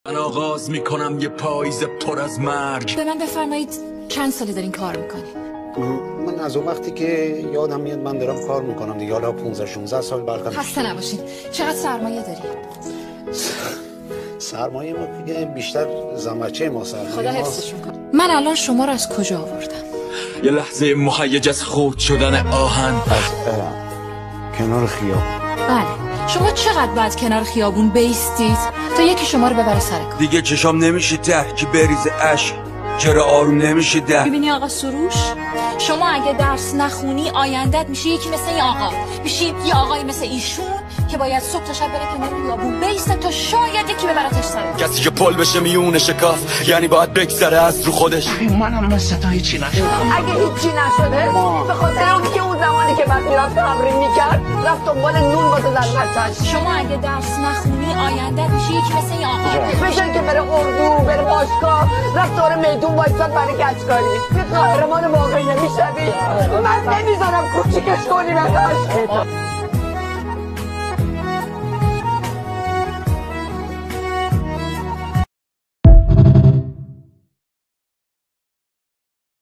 من آغاز میکنم یه پاییز پر از مرگ. به من بفرمایید چند ساله دارین کار میکنی؟ من از اون وقتی که یادم میاد من دارم کار میکنم دیگه، حالا 15-16 سال برقم. خسته نباشین. چقدر سرمایه داری؟ سرمایه ما دیگه بیشتر زمچه ما سرمایه. خدا حفظشون کنه. من الان شما رو از کجا آوردم؟ یه لحظه مهیج از خود شدن آهن. از کنار خیابون. بله. شما چقدر باید کنار خیابون بیستید تا یکی شما رو ببره سر کار؟ دیگه چشام نمیشه ته که بریز اشک. چرا آروم نمیشه ده؟ ببینی آقا سروش، شما اگه درس نخونی آیندت میشه یکی مثل این آقا، میشی یه آقای مثل ایشون که باید صبح تا شب بره کنار خیابون بیسته تا شاید یکی ببرتش سر کار. کسی که پل بشه میونه شکاف، یعنی باید بگذره از رو خودش. منم مثل تا هیچی نشدم. اگه هیچی نشده به خاطر اون که اون زمانی که بعد میرفت تمرین میکرد رفت دنبال نون واسه زن. شما اگه درس نخونی آیندت میشه یکی مثل این آقا، بشن که بره اردو بره باشگاه رفت دور میدون وایساد برای گچکاری. یه قهرمان واقعی نمیشوی. من نمیذارم کوچیکش کنی بهش.